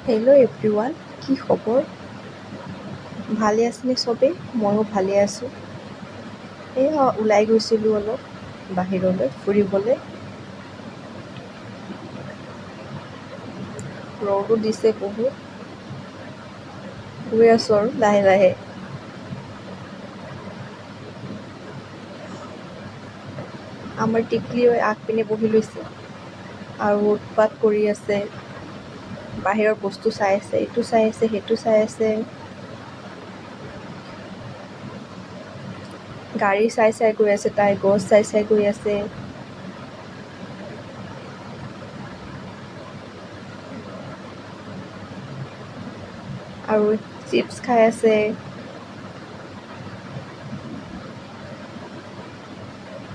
Hello' everyone, কি খবৰ? ভালে আছেনে চবেই? ময়ো ভালে আছোঁ। এয়া ওলাই গৈছিলোঁ অলপ বাহিৰলৈ ফুৰিবলৈ। ৰ'দো দিছে বহুত। গৈ আছোঁ আৰু লাহে লাহে। আমাৰ টিকলিও আগপিনে বহি লৈছে আৰু উৎপাত কৰি আছে। বাহিৰৰ বস্তু চাই আছে, এইটো চাই আছে, সেইটো চাই আছে। গাড়ী চাই চাই গৈ আছে, তাই গছ চাই চাই গৈ আছে। আৰু চিপছ খাই আছে।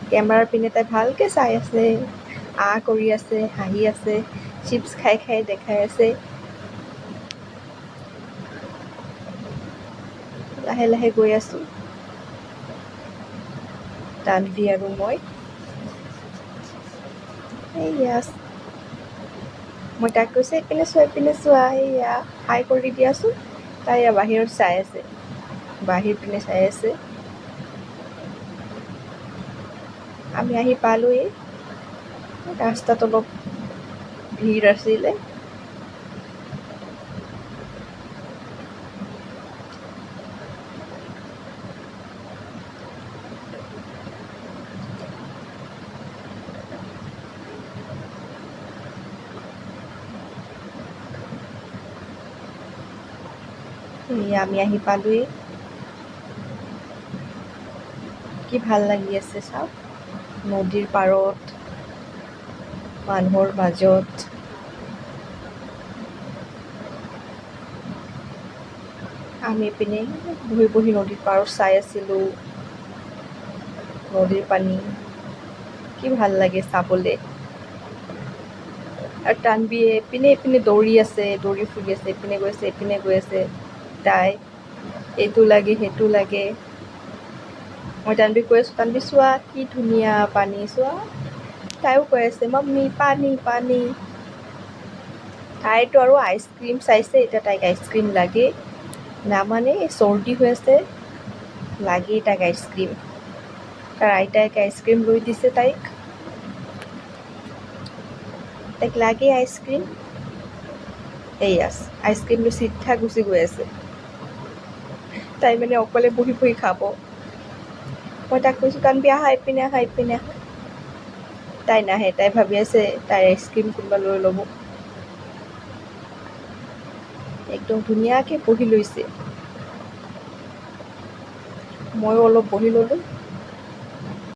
কেমেৰাৰ পিনে তাই ভালকৈ চাই আছে, কৰি আছে, হাঁহি আছে, চিপছ খাই খাই দেখাই আছে। লাহে লাহে গৈ আছোঁ, তানভি আৰু মই। এইয়া মই তাক কৈছোঁ এইপিনে চোৱা, এইয়া হাই কৰি দিয়াচোন। তাই বাহিৰত চাই আছে, বাহিৰ পিনে চাই আছে। আমি আহি পালোঁৱেই। ৰাস্তাত অলপ ভিৰ আছিলে। আমি আহি পালোঁৱেই। কি ভাল লাগি আছে চাওক, নদীৰ পাৰত, মানুহৰ মাজত। আমি পিনে বহি বহি নদীৰ পাৰত চাই আছিলোঁ। নদীৰ পানী কি ভাল লাগে চাবলৈ। আৰু তানবিয়ে এইপিনে দৌৰি আছে, দৌৰি ফুৰি আছে, এইপিনে গৈ আছে, এইপিনে গৈ আছে। তাই এইটো লাগে, সেইটো লাগে। মই তানবিক কৈ আছোঁ, তানবি চোৱা কি ধুনীয়া পানী, চোৱা। তাইও কৈ আছে মাম্মী পানী পানী। তাইতো আৰু আইচক্ৰীম চাইছে, এতিয়া তাইক আইচক্ৰীম লাগে। নামানে, চৰ্দি হৈ আছে, লাগেই তাইক আইচক্ৰীম। তাৰ আইতাই আইচক্ৰীম লৈ দিছে তাইক লাগে আইচক্ৰীম। এইয়া আইচক্ৰীম লৈ চিধা গুচি গৈ আছে। তাই মানে অকলে বহি বহি খাব। মই তাক কৈছোঁ তানবি আহা, এইপিনে আহা, এইপিনে আহা। তাই নাহে, তাই ভাবি আছে তাইৰ আইচক্ৰীম কোনোবা লৈ ল'ব। একদম ধুনীয়াকৈ বহি লৈছে। ময়ো অলপ বহি ল'লোঁ।